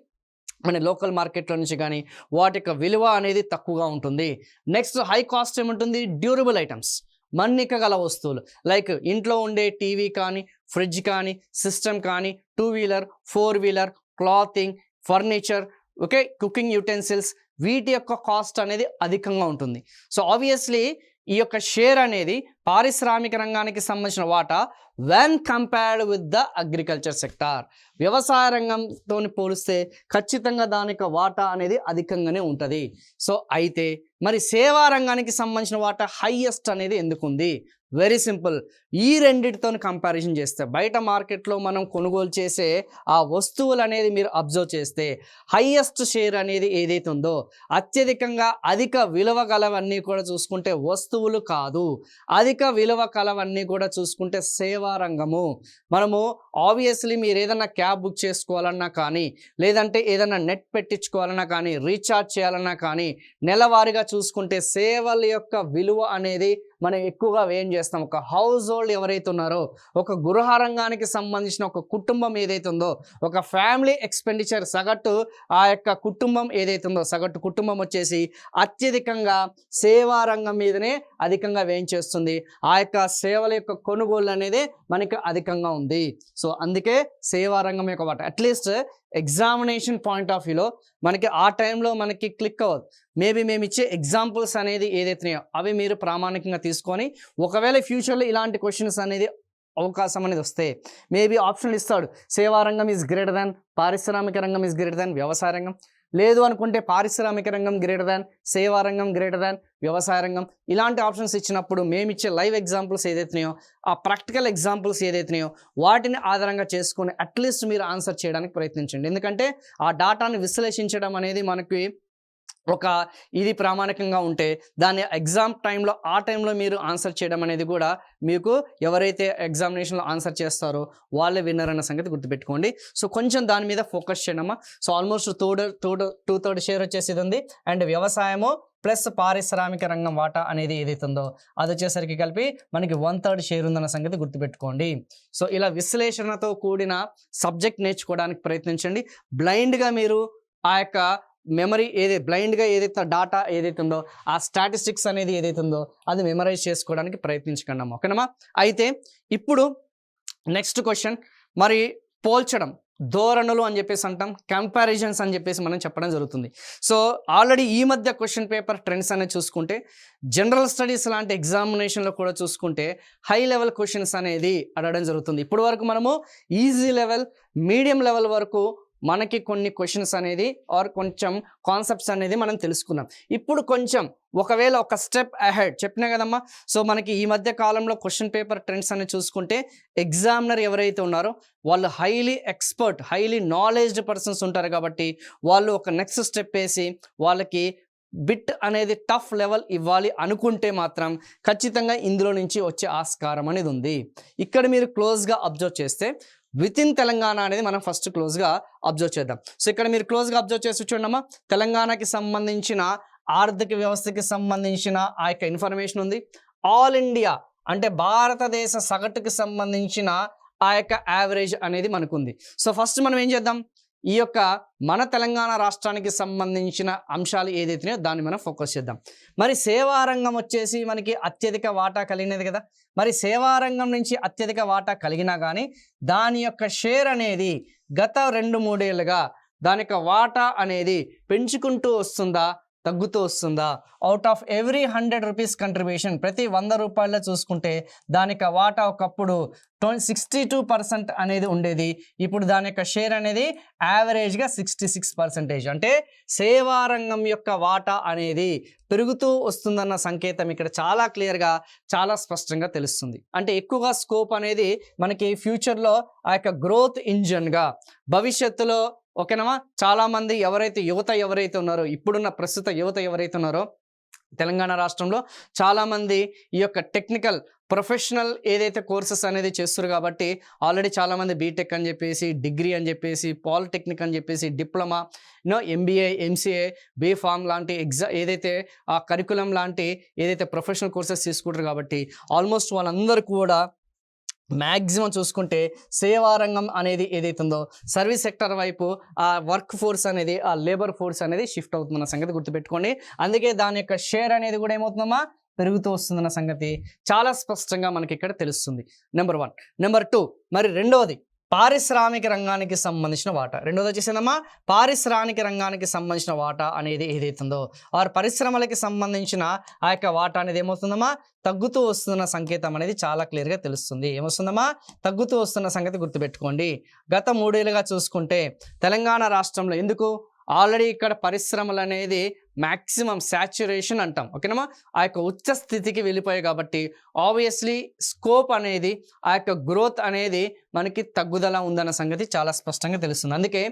మన లోకల్ మార్కెట్లో నుంచి కానీ వాటి యొక్క విలువ అనేది తక్కువగా ఉంటుంది. నెక్స్ట్ హై కాస్ట్ ఏముంటుంది? డ్యూరబుల్ ఐటమ్స్, మన్నిక గల వస్తువులు, లైక్ ఇంట్లో ఉండే టీవీ కానీ, ఫ్రిడ్జ్ కానీ, సిస్టమ్ కానీ, 2 wheeler 4 wheeler, clothing, furniture, okay, cooking utensils, వీటి యొక్క కాస్ట్ అనేది అధికంగా ఉంటుంది. సో ఆబ్వియస్లీ ఈ యొక్క షేర్ అనేది పారిశ్రామిక రంగానికి సంబంధించిన వాటా when compared with the agriculture sector, వ్యవసాయ రంగంతో పోలిస్తే ఖచ్చితంగా దాని యొక్క వాటా అనేది అధికంగానే ఉంటుంది. సో అయితే మరి సేవా రంగానికి సంబంధించిన వాటా హైయెస్ట్ అనేది ఎందుకు ఉంది? వెరీ సింపుల్, ఈ రెండిటితో కంపారిజన్ చేస్తే బయట మార్కెట్లో మనం కొనుగోలు చేసే ఆ వస్తువులు అనేది మీరు అబ్జర్వ్ చేస్తే హైయెస్ట్ షేర్ అనేది ఏదైతే ఉందో అత్యధికంగా అధిక విలువ గలవన్నీ కూడా చూసుకుంటే వస్తువులు కాదు, అధిక విలువ కలవన్నీ కూడా చూసుకుంటే సేవా రంగము. మనము ఆబ్వియస్లీ మీరు ఏదైనా క్యాబ్ బుక్ చేసుకోవాలన్నా కానీ, లేదంటే ఏదైనా నెట్ పెట్టించుకోవాలన్నా కానీ, రీఛార్జ్ చేయాలన్నా కానీ నెలవారీగా చూసుకుంటే సేవల యొక్క విలువ అనేది మనం ఎక్కువగా వ్యయం చేస్తాం. ఒక హౌస్ హోల్డ్ ఎవరైతే ఉన్నారో, ఒక గృహ రంగానికి సంబంధించిన ఒక కుటుంబం ఏదైతే ఉందో, ఒక ఫ్యామిలీ ఎక్స్పెండిచర్ సగటు ఆ యొక్క కుటుంబం ఏదైతే ఉందో, సగటు కుటుంబం వచ్చేసి అత్యధికంగా సేవా రంగం మీదనే అధికంగా వ్యయం చేస్తుంది. ఆ యొక్క సేవల యొక్క కొనుగోలు అనేది మనకి అధికంగా ఉంది. సో అందుకే సేవా రంగం యొక్క వాట అట్లీస్ట్ ఎగ్జామినేషన్ పాయింట్ ఆఫ్ వ్యూలో మనకి ఆ టైంలో మనకి క్లిక్ అవ్వదు. మేబీ మేము ఇచ్చే ఎగ్జాంపుల్స్ అనేది ఏదైతున్నాయో అవి మీరు ప్రామాణికంగా తీసుకొని, ఒకవేళ ఫ్యూచర్లో ఇలాంటి క్వశ్చన్స్ అనేది అవకాశం అనేది వస్తే మేబీ ఆప్షన్లు ఇస్తాడు. సేవా రంగం ఈజ్ గ్రేటర్ దాన్, పారిశ్రామిక రంగం ఈజ్ గ్రేటర్ దాన్ వ్యవసాయ రంగం. లేదు అనుకుంటే పారిశ్రామిక రంగం గ్రేటర్ దాన్, సేవా రంగం గ్రేటర్ దాన్, వ్యవసాయ రంగం. ఇలాంటి ఆప్షన్స్ ఇచ్చినప్పుడు మేమిచ్చే లైవ్ ఎగ్జాంపుల్స్ ఏదైతున్నాయో, ఆ ప్రాక్టికల్ ఎగ్జాంపుల్స్ ఏదైతున్నాయో వాటిని ఆధారంగా చేసుకొని అట్లీస్ట్ మీరు ఆన్సర్ చేయడానికి ప్రయత్నించండి. ఎందుకంటే ఆ డాటాని విశ్లేషించడం అనేది మనకి ఒక ఇది ప్రామాణికంగా ఉంటే దాన్ని ఎగ్జామ్ టైంలో ఆ టైంలో మీరు ఆన్సర్ చేయడం అనేది కూడా మీకు ఎవరైతే ఎగ్జామినేషన్లో ఆన్సర్ చేస్తారో వాళ్ళే విన్నర్ అన్న సంగతి గుర్తుపెట్టుకోండి. సో కొంచెం దాని మీద ఫోకస్ చేయడమా. సో ఆల్మోస్ట్ 2/3 షేర్ వచ్చేసి ఇది ఉంది. అండ్ వ్యవసాయము ప్లస్ పారిశ్రామిక రంగం వాటా అనేది ఏదైతే ఉందో అది వచ్చేసరికి కలిపి మనకి 1/3 షేర్ ఉందన్న సంగతి గుర్తుపెట్టుకోండి. సో ఇలా విశ్లేషణతో కూడిన సబ్జెక్ట్ నేర్చుకోవడానికి ప్రయత్నించండి. బ్లైండ్గా మీరు ఆ యొక్క మెమరీ బ్లైండ్గా ఏదైతే డాటా ఏదైతే ఉందో, ఆ స్టాటిస్టిక్స్ అనేది ఏదైతే ఉందో అది మెమరైజ్ చేసుకోవడానికి ప్రయత్నించకండి అమ్మా. ఓకేనమ్మా. అయితే ఇప్పుడు నెక్స్ట్ క్వశ్చన్, మరి పోల్చడం, ధోరణులు అని చెప్పేసి అంటాం, కంపారిజన్స్ అని చెప్పేసి మనం చెప్పడం జరుగుతుంది. సో ఆల్రెడీ ఈ మధ్య క్వశ్చన్ పేపర్ ట్రెండ్స్ అనేది చూసుకుంటే, జనరల్ స్టడీస్ లాంటి ఎగ్జామినేషన్లో కూడా చూసుకుంటే హై లెవెల్ క్వశ్చన్స్ అనేది అడగడం జరుగుతుంది. ఇప్పుడు వరకు మనము ఈజీ లెవెల్, మీడియం లెవెల్ వరకు మనకి కొన్ని క్వశ్చన్స్ అనేది ఆర్ కొంచెం కాన్సెప్ట్స్ అనేది మనం తెలుసుకున్నాం. ఇప్పుడు కొంచెం ఒకవేళ ఒక స్టెప్ అహెడ్ చెప్పినా కదమ్మా. సో మనకి ఈ మధ్య కాలంలో క్వశ్చన్ పేపర్ ట్రెండ్స్ అనేది చూసుకుంటే ఎగ్జామినర్ ఎవరైతే ఉన్నారో వాళ్ళు highly expert, highly knowledged persons ఉంటారు. కాబట్టి వాళ్ళు ఒక నెక్స్ట్ స్టెప్ వేసి వాళ్ళకి బిట్ అనేది టఫ్ లెవెల్ ఇవ్వాలి అనుకుంటే మాత్రం ఖచ్చితంగా ఇందులో నుంచి వచ్చే ఆస్కారం అనేది ఉంది. ఇక్కడ మీరు క్లోజ్గా అబ్జర్వ్ చేస్తే విత్ ఇన్ తెలంగాణ అనేది మనం ఫస్ట్ క్లోజ్గా అబ్జర్వ్ చేద్దాం. సో ఇక్కడ మీరు క్లోజ్గా అబ్జర్వ్ చేసి చూడమ్మా, తెలంగాణకి సంబంధించిన ఆర్థిక వ్యవస్థకి సంబంధించిన ఆ యొక్క ఇన్ఫర్మేషన్ ఉంది. ఆల్ ఇండియా అంటే భారతదేశ సగటుకి సంబంధించిన ఆ యొక్క యావరేజ్ అనేది మనకు ఉంది. సో ఫస్ట్ మనం ఏం చేద్దాం, ఈ యొక్క మన తెలంగాణ రాష్ట్రానికి సంబంధించిన అంశాలు ఏదైతున్నాయో దాన్ని మనం ఫోకస్ చేద్దాం. మరి సేవా రంగం వచ్చేసి మనకి అత్యధిక వాటా కలిగినది కదా. మరి సేవా రంగం నుంచి అత్యధిక వాటా కలిగినా కానీ దాని యొక్క షేర్ అనేది గత 2-3 ఏళ్ళుగా దాని యొక్క వాటా అనేది పెంచుకుంటూ వస్తుందా, తగ్గుతూ వస్తుందా? Out of every 100 rupees contribution, ప్రతి 100 రూపాయల్లో చూసుకుంటే దానికి వాటా ఒకప్పుడు 62% అనేది ఉండేది. ఇప్పుడు దాని యొక్క షేర్ అనేది యావరేజ్గా 66%. అంటే సేవా రంగం యొక్క వాటా అనేది పెరుగుతూ వస్తుందన్న సంకేతం ఇక్కడ చాలా క్లియర్గా, చాలా స్పష్టంగా తెలుస్తుంది. అంటే ఎక్కువగా స్కోప్ అనేది మనకి ఫ్యూచర్లో ఆ యొక్క గ్రోత్ ఇంజన్గా భవిష్యత్తులో ఓకేనా చాలామంది యువత ఎవరైతే ఉన్నారో, ఇప్పుడున్న ప్రస్తుత యువత ఎవరైతే ఉన్నారో తెలంగాణ రాష్ట్రంలో చాలామంది ఈ యొక్క టెక్నికల్ ప్రొఫెషనల్ ఏదైతే కోర్సెస్ అనేది చేస్తారు. కాబట్టి ఆల్రెడీ చాలామంది బీటెక్ అని చెప్పేసి, డిగ్రీ అని చెప్పేసి, పాలిటెక్నిక్ అని చెప్పేసి, డిప్లొమా, ఎంబీఏ, ఎంసీఏ, బీఫామ్ లాంటి ఏదైతే ఆ కరికులం లాంటి ఏదైతే ప్రొఫెషనల్ కోర్సెస్ తీసుకుంటారు. కాబట్టి ఆల్మోస్ట్ వాళ్ళందరూ కూడా మ్యాక్సిమం చూసుకుంటే సేవా రంగం అనేది ఏదైతుందో సర్వీస్ సెక్టర్ వైపు ఆ వర్క్ ఫోర్స్ అనేది, ఆ లేబర్ ఫోర్స్ అనేది షిఫ్ట్ అవుతుందన్న సంగతి గుర్తుపెట్టుకోండి. అందుకే దాని యొక్క షేర్ అనేది కూడా ఏమవుతుందమ్మా, పెరుగుతూ వస్తుందన్న సంగతి చాలా స్పష్టంగా మనకి ఇక్కడ తెలుస్తుంది. నెంబర్ 1. నెంబర్ 2, మరి రెండవది పారిశ్రామిక రంగానికి సంబంధించిన వాటా. రెండోది వచ్చేసిందమ్మా పారిశ్రామిక రంగానికి సంబంధించిన వాటా అనేది ఏదైతుందో ఆర్ పరిశ్రమలకి సంబంధించిన ఆ యొక్క వాటా అనేది ఏమవుతుందమ్మా, తగ్గుతూ వస్తున్న సంకేతం అనేది చాలా క్లియర్గా తెలుస్తుంది. ఏమొస్తుందమ్మా, తగ్గుతూ వస్తున్న సంగతి గుర్తుపెట్టుకోండి. గత 3 ఏళ్ళుగా చూసుకుంటే తెలంగాణ రాష్ట్రంలో ఎందుకు ఆల్రెడీ ఇక్కడ పరిశ్రమలు అనేది మ్యాక్సిమం శాచ్యురేషన్ అంటాం ఓకేనమ్మా, ఆ యొక్క ఉచ్చ స్థితికి వెళ్ళిపోయాయి. కాబట్టి ఆబ్వియస్లీ స్కోప్ అనేది ఆ యొక్క గ్రోత్ అనేది మనకి తగ్గుదల ఉందన్న సంగతి చాలా స్పష్టంగా తెలుస్తుంది. అందుకే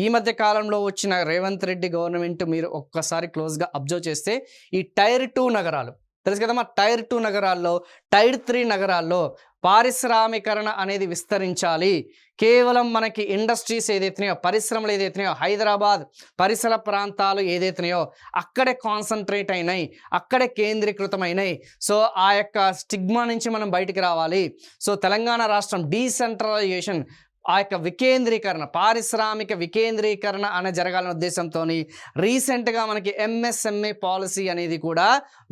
ఈ మధ్య కాలంలో వచ్చిన రేవంత్ రెడ్డి గవర్నమెంట్ మీరు ఒక్కసారి క్లోజ్గా అబ్జర్వ్ చేస్తే ఈ టైర్ 2 నగరాలు తెలుసు కదమ్మా. టైర్ 2 నగరాల్లో, టైర్ 3 నగరాల్లో పారిశ్రామీకరణ అనేది విస్తరించాలి. కేవలం మనకి ఇండస్ట్రీస్ ఏదైతున్నాయో, పరిశ్రమలు ఏదైతున్నాయో, హైదరాబాద్ పరిసర ప్రాంతాలు ఏదైతున్నాయో అక్కడే కాన్సన్ట్రేట్ అయినాయి, అక్కడే కేంద్రీకృతమైనాయి. సో ఆ యొక్క స్టిగ్మా నుంచి మనం బయటికి రావాలి. సో తెలంగాణ రాష్ట్రం డీసెంట్రలైజేషన్, ఆ యొక్క వికేంద్రీకరణ, పారిశ్రామిక వికేంద్రీకరణ అనే జరగాలనే ఉద్దేశంతో రీసెంట్గా మనకి ఎంఎస్ఎంఈ పాలసీ అనేది కూడా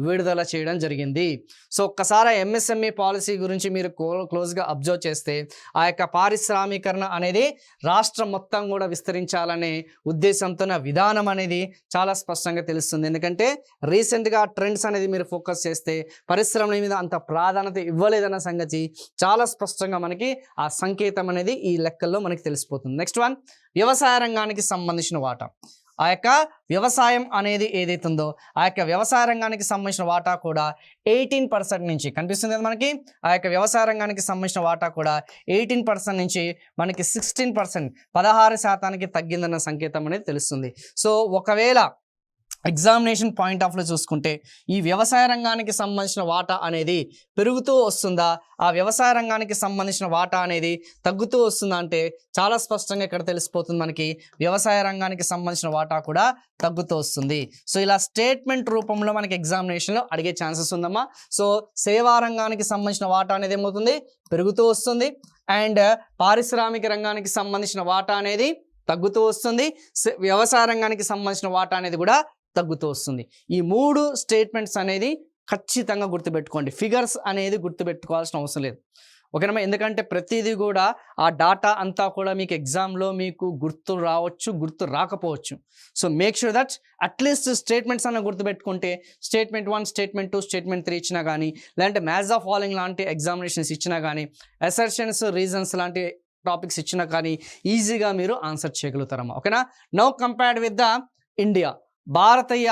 విడుదల చేయడం జరిగింది. సో ఒక్కసారి ఎంఎస్ఎంఈ పాలసీ గురించి మీరు క్లోజ్గా అబ్జర్వ్ చేస్తే ఆ యొక్క పారిశ్రామీకరణ అనేది రాష్ట్రం మొత్తం కూడా విస్తరించాలనే ఉద్దేశంతో విధానం అనేది చాలా స్పష్టంగా తెలుస్తుంది. ఎందుకంటే రీసెంట్గా ట్రెండ్స్ అనేది మీరు ఫోకస్ చేస్తే పరిశ్రమల మీద అంత ప్రాధాన్యత ఇవ్వలేదన్న సంగతి చాలా స్పష్టంగా మనకి ఆ సంకేతం అనేది ఈ లెక్కల్లో మనకి తెలిసిపోతుంది. నెక్స్ట్ వన్, వ్యవసాయ రంగానికి సంబంధించిన వాటా. ఆ యొక్క వ్యవసాయం అనేది ఏదైతుందో ఆ యొక్క వ్యవసాయ రంగానికి సంబంధించిన వాటా కూడా 18% నుంచి కనిపిస్తుంది కదా మనకి. ఆ యొక్క వ్యవసాయ రంగానికి సంబంధించిన వాటా కూడా 18% నుంచి మనకి 16%, 16% తగ్గిందన్న సంకేతం అనేది తెలుస్తుంది. సో ఒకవేళ ఎగ్జామినేషన్ పాయింట్ ఆఫ్ వ్యూ చూసుకుంటే ఈ వ్యవసాయ రంగానికి సంబంధించిన వాటా అనేది పెరుగుతూ వస్తుందా, ఆ వ్యవసాయ రంగానికి సంబంధించిన వాటా అనేది తగ్గుతూ వస్తుందా అంటే చాలా స్పష్టంగా ఇక్కడ తెలిసిపోతుంది మనకి. వ్యవసాయ రంగానికి సంబంధించిన వాటా కూడా తగ్గుతూ వస్తుంది. సో ఇలా స్టేట్మెంట్ రూపంలో మనకి ఎగ్జామినేషన్లో అడిగే ఛాన్సెస్ ఉందమ్మా. సో సేవా రంగానికి సంబంధించిన వాటా అనేది ఏమవుతుంది, పెరుగుతూ వస్తుంది. అండ్ పారిశ్రామిక రంగానికి సంబంధించిన వాటా అనేది తగ్గుతూ వస్తుంది. వ్యవసాయ రంగానికి సంబంధించిన వాటా అనేది కూడా తగ్గుతూ వస్తుంది. ఈ 3 స్టేట్మెంట్స్ అనేది ఖచ్చితంగా గుర్తుపెట్టుకోండి. ఫిగర్స్ అనేది గుర్తుపెట్టుకోవాల్సిన అవసరం లేదు, ఓకేనా. ఎందుకంటే ప్రతిదీ కూడా ఆ డాటా అంతా కూడా మీకు ఎగ్జామ్లో మీకు గుర్తు రావచ్చు, గుర్తు రాకపోవచ్చు. So make sure that at least statements అన్న గుర్తుపెట్టుకుంటే స్టేట్మెంట్ 1, స్టేట్మెంట్ 2, స్టేట్మెంట్ 3 ఇచ్చినా కానీ, లేదంటే మ్యాథ్స్ ఆఫ్ ఫాలోయింగ్ లాంటి ఎగ్జామినేషన్స్ ఇచ్చినా కానీ, అసర్షన్స్, రీజన్స్ లాంటి టాపిక్స్ ఇచ్చినా కానీ ఈజీగా మీరు ఆన్సర్ చేయగలుగుతారమ్మా, ఓకేనా. Now compared with the India, భారతీయ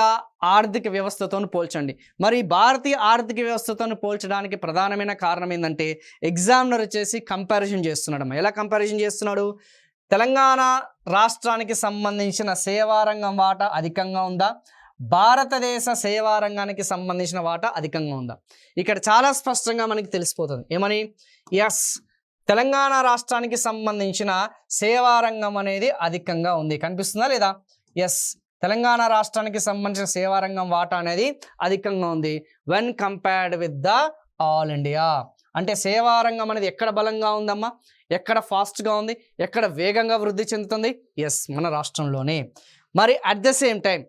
ఆర్థిక వ్యవస్థతో పోల్చండి. మరి భారతీయ ఆర్థిక వ్యవస్థతో పోల్చడానికి ప్రధానమైన కారణం ఏంటంటే ఎగ్జామినర్ వచ్చేసి కంపారిజన్ చేస్తున్నాడు. ఎలా కంపారిజన్ చేస్తున్నాడు? తెలంగాణ రాష్ట్రానికి సంబంధించిన సేవారంగం వాటా అధికంగా ఉందా, భారతదేశ సేవా రంగానికి సంబంధించిన వాటా అధికంగా ఉందా? ఇక్కడ చాలా స్పష్టంగా మనకి తెలిసిపోతుంది. ఏమని? ఎస్, తెలంగాణ రాష్ట్రానికి సంబంధించిన సేవా రంగం అనేది అధికంగా ఉంది. కనిపిస్తుందా లేదా? ఎస్, తెలంగాణ రాష్ట్రానికి సంబంధించిన సేవారంగం వాటా అనేది అధికంగా ఉంది when compared with the all India. అంటే సేవారంగం అనేది ఎక్కడ బలంగా ఉందమ్మా, ఎక్కడ ఫాస్ట్గా ఉంది, ఎక్కడ వేగంగా వృద్ధి చెందుతుంది? ఎస్, మన రాష్ట్రంలోనే. మరి అట్ ద సేమ్ టైం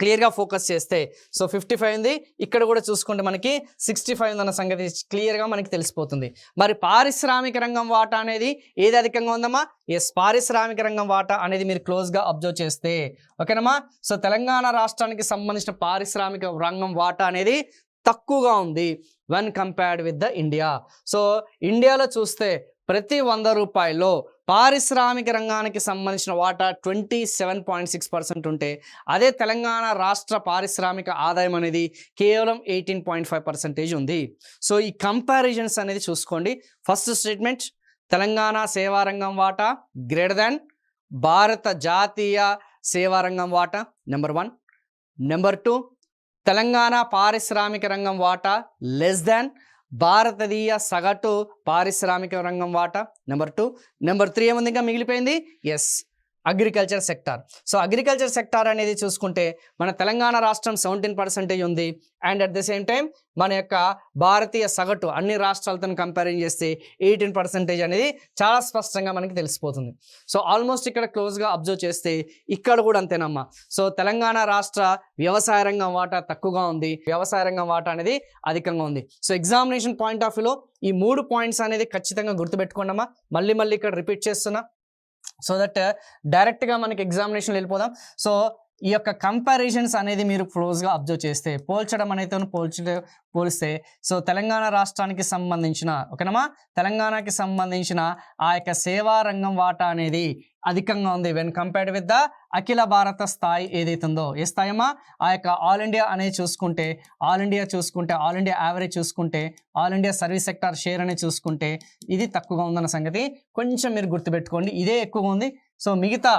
క్లియర్గా ఫోకస్ చేస్తే సో 55 ఉంది, ఇక్కడ కూడా చూసుకుంటే మనకి 65 ఉందన్న సంగతి క్లియర్గా మనకి తెలిసిపోతుంది. మరి పారిశ్రామిక రంగం వాటా అనేది ఏది అధికంగా ఉందమ్మా? ఎస్, పారిశ్రామిక రంగం వాటా అనేది మీరు క్లోజ్గా అబ్జర్వ్ చేస్తే, ఓకేనమ్మా. సో తెలంగాణ రాష్ట్రానికి సంబంధించిన పారిశ్రామిక రంగం వాటా అనేది తక్కువగా ఉంది when compared with the India. So ఇండియాలో చూస్తే ప్రతి 100 రూపాయల్లో పారిశ్రామిక రంగానికి సంబంధించిన వాటా 27.6% ఉంటే అదే తెలంగాణ రాష్ట్ర పారిశ్రామిక ఆదాయం అనేది కేవలం 18.5% ఉంది. సో ఈ కంపారిజన్స్ అనేది చూసుకోండి. ఫస్ట్ స్టేట్మెంట్, తెలంగాణ సేవారంగం వాటా గ్రేటర్ దాన్ భారత జాతీయ సేవారంగం వాటా, నెంబర్ 1. నెంబర్ 2, తెలంగాణ పారిశ్రామిక రంగం వాటా లెస్ దాన్ భారతీయ సగటు పారిశ్రామిక రంగం వాటా, నెంబర్ 2. నెంబర్ 3 ఏముంది ఇంకా మిగిలిపోయింది? Yes, agriculture sector. So agriculture sector అనేది చూసుకుంటే మన తెలంగాణ రాష్ట్రం 17% ఉంది. And at the same time మన యొక్క భారతీయ సగటు అన్ని రాష్ట్రాలతో కంపేరింగ్ చేస్తే 18% అనేది చాలా స్పష్టంగా మనకి తెలిసిపోతుంది. సో ఆల్మోస్ట్ ఇక్కడ క్లోజ్గా అబ్జర్వ్ చేస్తే ఇక్కడ కూడా అంతేనమ్మా. సో తెలంగాణ రాష్ట్ర వ్యవసాయ రంగం వాటా తక్కువగా ఉంది, వ్యవసాయ రంగం వాటా అనేది అధికంగా ఉంది. సో ఎగ్జామినేషన్ పాయింట్ ఆఫ్ వ్యూలో ఈ 3 పాయింట్స్ అనేది ఖచ్చితంగా గుర్తుపెట్టుకోండి అమ్మా. మళ్ళీ ఇక్కడ రిపీట్ చేస్తున్నా సో దట్ డైరెక్ట్గా మనకి ఎగ్జామినేషన్ వెళ్ళిపోదాం. సో ఈ యొక్క కంపారిజన్స్ అనేది మీరు క్లోజ్గా అబ్జర్వ్ చేస్తే, పోల్చడం అనేది పోలిస్తే సో తెలంగాణ రాష్ట్రానికి సంబంధించిన, ఓకేనమ్మా, తెలంగాణకి సంబంధించిన ఆ యొక్క సేవా రంగం వాటా అనేది అధికంగా ఉంది వెన్ కంపేర్డ్ విత్ ద అఖిల భారత స్థాయి ఏదైతుందో. ఏ స్థాయమ్మా? ఆ యొక్క ఆల్ ఇండియా అనేది చూసుకుంటే, ఆల్ ఇండియా యావరేజ్ చూసుకుంటే, all India service sector share అనేది చూసుకుంటే ఇది తక్కువగా ఉందన్న సంగతి కొంచెం మీరు గుర్తుపెట్టుకోండి. ఇదే ఎక్కువగా ఉంది. సో మిగతా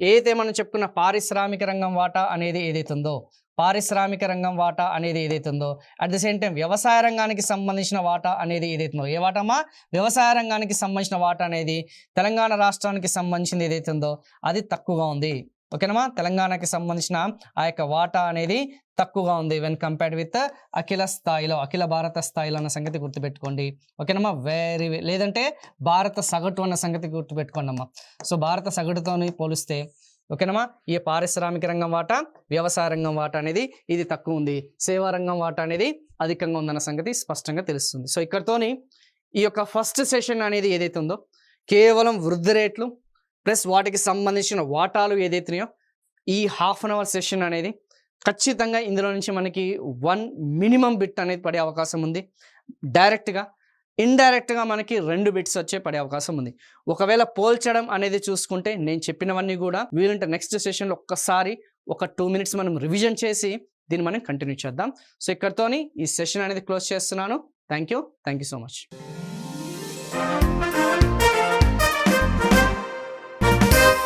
ఏదైతే మనం చెప్పుకున్న పారిశ్రామిక రంగం వాటా అనేది ఏదైతే ఉందో, పారిశ్రామిక రంగం వాటా అనేది ఏదైతే ఉందో, అట్ ది సేమ్ టైం వ్యవసాయ రంగానికి సంబంధించిన వాటా అనేది ఏదైతే ఉందో, ఏ వాటమ్మా? వ్యవసాయ రంగానికి సంబంధించిన వాటా అనేది తెలంగాణ రాష్ట్రానికి సంబంధించింది ఏదైతే ఉందో అది తక్కువగా ఉంది. ఓకేనమ్మా? తెలంగాణకి సంబంధించిన ఆ యొక్క వాటా అనేది తక్కువగా ఉంది వెన్ కంపేర్డ్ విత్ అఖిల స్థాయిలో, అఖిల భారత స్థాయిలో అన్న సంగతి గుర్తుపెట్టుకోండి. ఓకేనమ్మా? లేదంటే భారత సగటు అన్న సంగతి గుర్తుపెట్టుకోండి అమ్మా. సో భారత సగటుతోని పోలిస్తే ఓకేనమ్మా ఈ పారిశ్రామిక రంగం వాటా, వ్యవసాయ రంగం వాటా అనేది ఇది తక్కువ ఉంది, సేవా రంగం వాటా అనేది అధికంగా ఉందన్న సంగతి స్పష్టంగా తెలుస్తుంది. సో ఇక్కడతోని ఈ యొక్క ఫస్ట్ సెషన్ అనేది ఏదైతే ఉందో కేవలం వృద్ధి రేట్లు ప్లస్ వాటికి సంబంధించిన వాటాలు ఏదైతున్నాయో ఈ హాఫ్ అన్ అవర్ సెషన్ అనేది ఖచ్చితంగా ఇందులో నుంచి మనకి 1 మినిమం బిట్ అనేది పడే అవకాశం ఉంది. డైరెక్ట్గా ఇండైరెక్ట్గా మనకి 2 బిట్స్ వచ్చే పడే అవకాశం ఉంది. ఒకవేళ పోల్చడం అనేది చూసుకుంటే నేను చెప్పినవన్నీ కూడా వీలుంటే నెక్స్ట్ సెషన్లో ఒక్కసారి ఒక 2 మినిట్స్ మనం రివిజన్ చేసి దీన్ని మనం కంటిన్యూ చేద్దాం. సో ఇక్కడతోని ఈ సెషన్ అనేది క్లోజ్ చేస్తున్నాను. Thank you so much.